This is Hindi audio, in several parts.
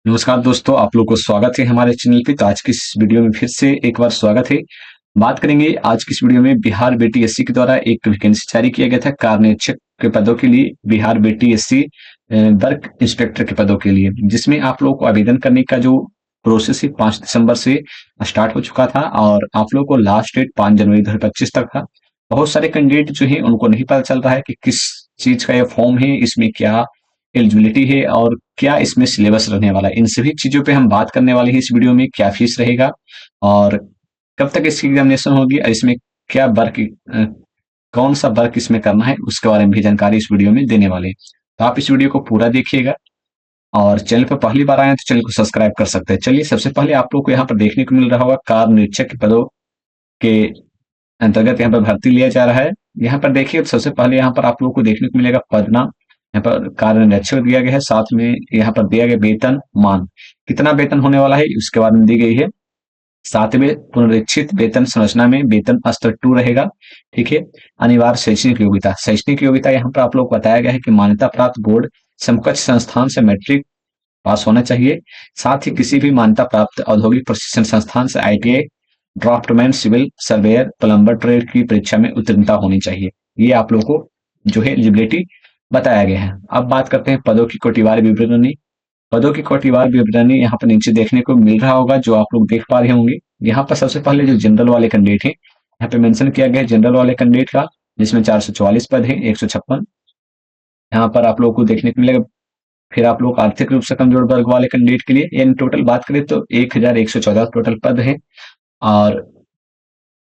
नमस्कार दोस्तों, आप लोग को स्वागत है हमारे चैनल पे। तो आज की इस वीडियो में फिर से एक बार स्वागत है। बात करेंगे आज की इस वीडियो में बिहार बीटीएससी के द्वारा एक वैकेंसी जारी किया गया था कार निरीक्षक के पदों के लिए, बिहार बीटीएससी वर्क इंस्पेक्टर के पदों के लिए, जिसमें आप लोग को आवेदन करने का जो प्रोसेस है 5 दिसंबर से स्टार्ट हो चुका था और आप लोग को लास्ट डेट 5 जनवरी 2025 तक था। बहुत सारे कैंडिडेट जो है उनको नहीं पता चल रहा है कि किस चीज का ये फॉर्म है, इसमें क्या एलिजिबिलिटी है और क्या इसमें सिलेबस रहने वाला है। इन सभी चीजों पे हम बात करने वाले हैं इस वीडियो में। क्या फीस रहेगा और कब तक इसकी एग्जामिनेशन होगी और इसमें क्या वर्क, कौन सा वर्क इसमें करना है, उसके बारे में भी जानकारी इस वीडियो में देने वाले हैं। तो आप इस वीडियो को पूरा देखिएगा और चैनल पर पहली बार आए हैं तो चैनल को सब्सक्राइब कर सकते हैं। चलिए, सबसे पहले आप लोग को यहाँ पर देखने को मिल रहा होगा कार निरीक्षक के पदों के अंतर्गत यहाँ पर भर्ती लिया जा रहा है। यहाँ पर देखिए, सबसे पहले यहाँ पर आप लोग को देखने को मिलेगा पद नाम, यहाँ पर कार्य निरीक्षक दिया गया है, साथ में यहाँ पर दिया गया वेतन मान, कितना वेतन होने वाला है उसके बारे में दी गई है। सातवें पुनरीक्षित वेतन संरचना में वेतन स्तर 2 रहेगा। ठीक है। अनिवार्य शैक्षणिक योग्यता, शैक्षणिक योग्यता यहाँ पर आप लोग को बताया गया है कि मान्यता प्राप्त बोर्ड समकक्ष संस्थान से मैट्रिक पास होना चाहिए। साथ ही किसी भी मान्यता प्राप्त औद्योगिक प्रशिक्षण संस्थान से ITI, draftsman, civil surveyor, plumber trade की परीक्षा में उत्तीर्णता होनी चाहिए। ये आप लोग को जो है एलिजिबिलिटी बताया गया है। अब बात करते हैं पदों की कोटिवार विवरणी। पदों की कोटिवार विवरणी यहाँ पर नीचे देखने को मिल रहा होगा, जो आप लोग देख पा रहे होंगे। यहाँ पर सबसे पहले जो जनरल वाले कैंडिडेट है, यहाँ पे मेंशन किया गया है जनरल वाले कैंडिडेट का, जिसमें 444 पद है, 156 यहाँ पर आप लोग को देखने को मिलेगा। फिर आप लोग आर्थिक रूप से कमजोर वर्ग वाले कैंडिडेट के लिए इन टोटल बात करें तो 1114 टोटल पद है। और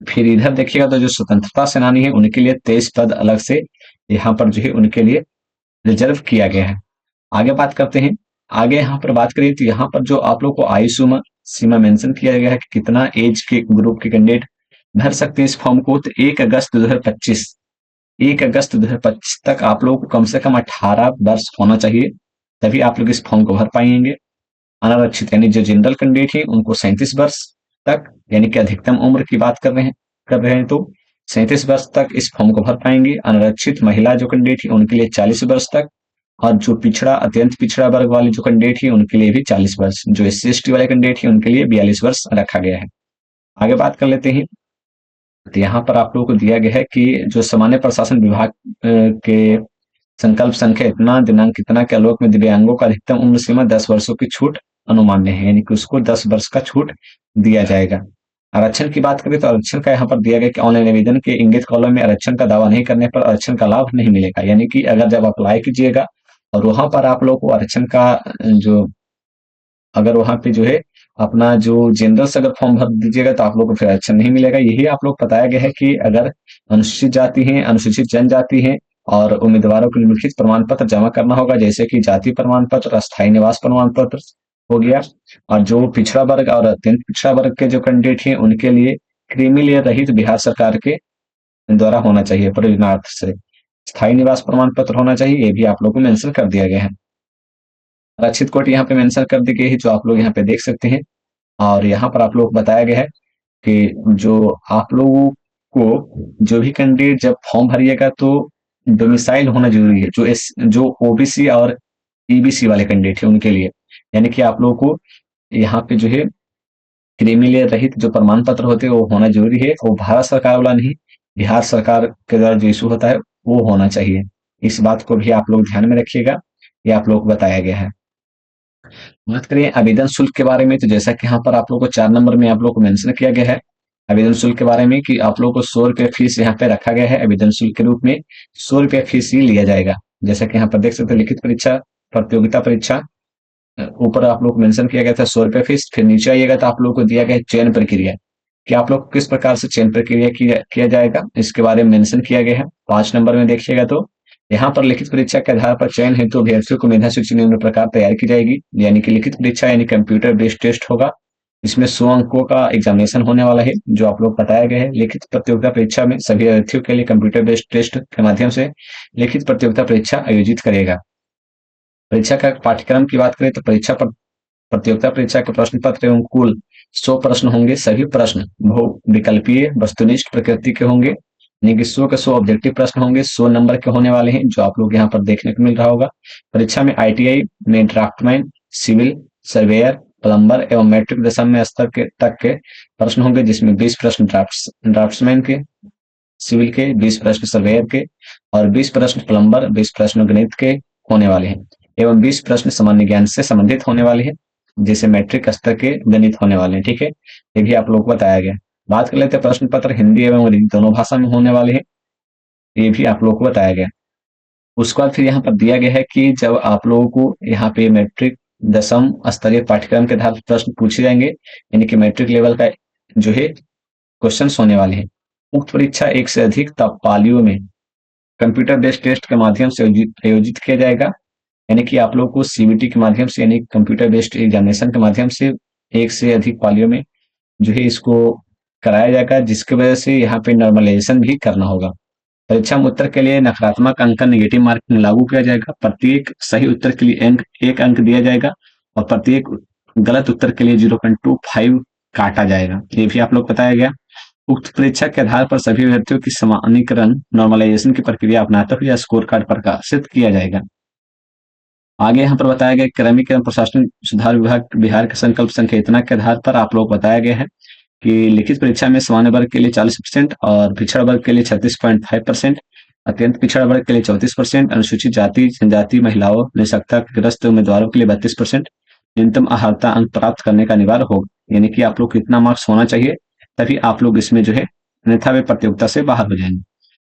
फिर इधर देखिएगा तो जो स्वतंत्रता सेनानी है उनके लिए 23 पद अलग से यहाँ पर जो है उनके लिए रिजर्व किया गया है। आगे बात करते हैं। आगे यहाँ पर बात करें तो यहाँ पर जो आप लोग को आयु सीमा मेंशन किया गया है कि कितना एज के ग्रुप के कैंडिडेट भर सकते हैं इस फॉर्म को। तो 1 अगस्त 2025 तक आप लोग को कम से कम 18 वर्ष होना चाहिए, तभी आप लोग इस फॉर्म को भर पाएंगे। अनारक्षित यानी जो जनरल कैंडिडेट है उनको 37 वर्ष तक, यानी कि अधिकतम उम्र की बात कर रहे हैं तो 37 वर्ष तक इस फॉर्म को भर पाएंगे। अनारक्षित महिला जो कैंडिडेट है उनके लिए 40 वर्ष तक, और जो पिछड़ा अत्यंत पिछड़ा वर्ग वाले जो कैंडिडेट है उनके लिए भी 40 वर्ष, जो SC/ST वाले कैंडिडेट है उनके लिए 42 वर्ष रखा गया है। आगे बात कर लेते हैं। तो यहाँ पर आप लोगों को दिया गया है कि जो सामान्य प्रशासन विभाग के संकल्प संख्या इतना दिनांक इतना के आलोक में दिव्यांगों का अधिकतम उम्र सीमा 10 वर्षों की छूट अनुमान्य है, यानी कि उसको 10 वर्ष का छूट दिया जाएगा। आरक्षण की बात करें तो आरक्षण का यहाँ पर दिया गया कि ऑनलाइन आवेदन के इंगित कॉलम में आरक्षण का दावा नहीं करने पर आरक्षण का लाभ नहीं मिलेगा। यानी कि अगर जब अप्लाई कीजिएगा और वहां पर आप लोग को आरक्षण का जो, अगर वहां पे जो है अपना जो जनरल से अगर फॉर्म भर दीजिएगा तो आप लोग को फिर आरक्षण नहीं मिलेगा। यही आप लोग बताया गया है कि अगर अनुसूचित जाति है, अनुसूचित जनजाति है और उम्मीदवारों को निम्नलिखित प्रमाण पत्र जमा करना होगा, जैसे कि जाति प्रमाण पत्र, अस्थायी निवास प्रमाण पत्र हो गया। और जो पिछड़ा वर्ग और अत्यंत पिछड़ा वर्ग के जो कैंडिडेट हैं उनके लिए क्रीमी लेयर रहित बिहार सरकार के द्वारा होना चाहिए परिणार्थ से स्थायी निवास प्रमाण पत्र होना चाहिए। ये भी आप लोग को मेंशन कर दिया गया है। आरक्षित कोटि यहाँ पे मेंशन कर दी गई है, जो आप लोग यहाँ पे देख सकते हैं। और यहाँ पर आप लोग बताया गया है कि जो आप लोगों को जो भी कैंडिडेट जब फॉर्म भरिएगा तो डोमिसाइल होना जरूरी है, जो ओबीसी और ईबीसी वाले कैंडिडेट है उनके लिए। यानी कि आप लोगों को यहाँ पे जो है क्रीमी लेयर रहित जो प्रमाण पत्र होते हैं वो होना जरूरी है। वो भारत सरकार वाला नहीं, बिहार सरकार के द्वारा जो इशू होता है वो होना चाहिए। इस बात को भी आप लोग ध्यान में रखिएगा, ये आप लोग को बताया गया है। बात करें आवेदन शुल्क के बारे में, तो जैसा कि यहाँ पर आप लोग को 4 नंबर में आप लोग को मेंशन किया गया है आवेदन शुल्क के बारे में कि आप लोग को 100 रुपये फीस यहाँ पे रखा गया है। आवेदन शुल्क के रूप में 100 रुपये फीस ही लिया जाएगा। जैसा कि यहाँ पर देख सकते हैं, लिखित परीक्षा, प्रतियोगिता परीक्षा, ऊपर आप लोग को मेंशन किया गया था 100 रुपये फीस। फिर नीचे आइएगा तो आप लोग को दिया गया है चयन प्रक्रिया, कि आप लोग किस प्रकार से चयन प्रक्रिया किया जाएगा, इसके बारे में मेंशन किया गया है। 5 नंबर में देखिएगा तो यहाँ पर लिखित परीक्षा के आधार पर चयन हेतु अभ्यर्थियों को मेधा सूची निम्न प्रकार तैयार की जाएगी। यानी कि लिखित परीक्षा यानी कंप्यूटर बेस्ड टेस्ट होगा, इसमें 100 अंकों का एग्जामिनेशन होने वाला है, जो आप लोग बताया गया है। लिखित प्रतियोगिता परीक्षा में सभी अभ्यर्थियों के लिए कंप्यूटर बेस्ड टेस्ट के माध्यम से लिखित प्रतियोगिता परीक्षा आयोजित करेगा। परीक्षा का पाठ्यक्रम की बात करें तो परीक्षा पर प्रतियोगिता परीक्षा के प्रश्न पत्र एवं कुल 100 प्रश्न होंगे। सभी प्रश्न बहु विकल्पीय वस्तुनिष्ठ प्रकृति के होंगे, यानी कि 100 के 100 ऑब्जेक्टिव प्रश्न होंगे, 100 नंबर के होने वाले हैं, जो आप लोग यहाँ पर देखने को मिल रहा होगा। परीक्षा में आईटीआई में ड्राफ्टमैन, सिविल सर्वेयर, प्लम्बर एवं मैट्रिक दशम स्तर के तक के प्रश्न होंगे, जिसमें 20 प्रश्न ड्राफ्ट्समैन के, सिविल के, 20 प्रश्न सर्वेयर के और 20 प्रश्न प्लम्बर, 20 प्रश्न गणित के होने वाले हैं एवं 20 प्रश्न सामान्य ज्ञान से संबंधित होने वाले हैं, जैसे मैट्रिक स्तर के गणित होने वाले हैं। ठीक है, ये भी आप लोगों को बताया गया। बात कर लेते हैं प्रश्न पत्र हिंदी एवं अंग्रेजी दोनों भाषा में होने वाले हैं, ये भी आप लोगों को बताया गया। उसके बाद फिर यहाँ पर दिया गया है कि जब आप लोगों को यहाँ पे मैट्रिक दसम स्तरीय पाठ्यक्रम के आधार पर प्रश्न पूछे जाएंगे, यानी कि मैट्रिक लेवल का जो है क्वेश्चन होने वाले हैं। उक्त परीक्षा एक से अधिक पालियों में कंप्यूटर बेस्ड टेस्ट के माध्यम से आयोजित किया जाएगा, यानी कि आप लोग को सीबीटी के माध्यम से, यानी कंप्यूटर बेस्ड एग्जामिनेशन के माध्यम से एक से अधिक पालियों में जो है इसको कराया जाएगा, जिसकी वजह से यहाँ पे नॉर्मलाइजेशन भी करना होगा। परीक्षा में उत्तर के लिए नकारात्मक अंक नेगेटिव मार्किंग लागू किया जाएगा। प्रत्येक सही उत्तर के लिए एक अंक दिया जाएगा और प्रत्येक गलत उत्तर के लिए 0.25 काटा जाएगा, ये भी आप लोग बताया गया। उक्त परीक्षा के आधार पर सभी अभ्यर्थियों की समानीकरण नॉर्मलाइजेशन की प्रक्रिया अपनाते हुए स्कोर कार्ड प्रकाशित किया जाएगा। आगे यहाँ पर बताया गया क्रमिक एवं प्रशासनिक सुधार विभाग बिहार के संकल्प संकेतना के आधार पर आप लोग बताया गया है कि लिखित परीक्षा में सामान्य वर्ग के लिए 40% और पिछड़ा वर्ग के लिए 36.5%, अत्यंत पिछड़ा वर्ग के लिए 34%, अनुसूचित जाति जनजाति महिलाओं निरक्षरता ग्रस्त उम्मीदवारों के लिए 32% न्यूनतम अर्हता अंक प्राप्त करने का अनिवार्य होगा, यानी कि आप लोग कितना मार्क्स होना चाहिए तभी आप लोग इसमें जो है अन्यथा वे प्रतियोगिता से बाहर हो जाएंगे।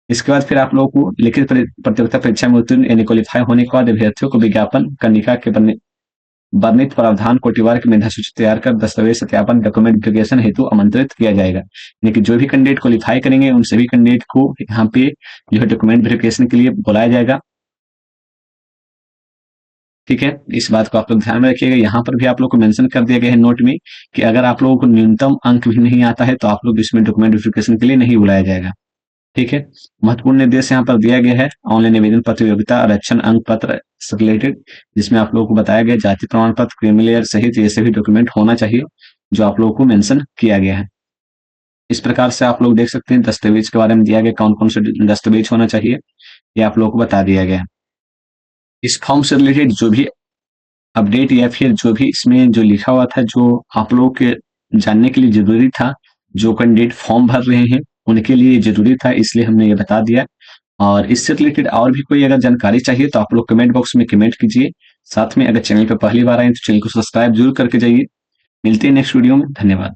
इसके बाद फिर आप लोगों को लिखित प्रतियोगिता परीक्षा में उत्तीर्ण यानी क्वालिफाई होने के बाद अभ्यर्थियों को विज्ञापन कंडिका के वर्णित प्रावधान कोटिवार की मेधा सूची तैयार कर दस्तावेज सत्यापन डॉक्यूमेंट वेरिफिकेशन हेतु आमंत्रित किया जाएगा, यानी कि जो भी कैंडिडेट क्वालिफाई करेंगे उन सभी कैंडिडेट को यहाँ पे जो है डॉक्यूमेंट वेरिफिकेशन के लिए बुलाया जाएगा। ठीक है, इस बात को आप लोग ध्यान में रखिएगा। यहाँ पर भी आप लोग को मेंशन कर दिया गया है नोट में कि अगर आप लोगों को न्यूनतम अंक भी नहीं आता है तो आप लोग इसमें डॉक्यूमेंट वेरिफिकेशन के लिए नहीं बुलाया जाएगा। ठीक है, महत्वपूर्ण निर्देश यहाँ पर दिया गया है ऑनलाइन निवेदन प्रतियोगिता आरक्षण अंक पत्र से रिलेटेड, जिसमें आप लोगों को बताया गया जाति प्रमाण पत्र क्रीमिलेयर सहित ये सभी डॉक्यूमेंट होना चाहिए जो आप लोगों को मेंशन किया गया है। इस प्रकार से आप लोग देख सकते हैं दस्तावेज के बारे में दिया गया कौन कौन से दस्तावेज होना चाहिए, ये आप लोगों को बता दिया गया। इस फॉर्म से रिलेटेड जो भी अपडेट या फिर जो भी इसमें जो लिखा हुआ था जो आप लोगों के जानने के लिए जरूरी था, जो कैंडिडेट फॉर्म भर रहे हैं उनके लिए जरूरी था, इसलिए हमने ये बता दिया। और इससे रिलेटेड और भी कोई अगर जानकारी चाहिए तो आप लोग कमेंट बॉक्स में कमेंट कीजिए। साथ में अगर चैनल पर पहली बार आए तो चैनल को सब्सक्राइब जरूर करके जाइए। मिलते हैं नेक्स्ट वीडियो में, धन्यवाद।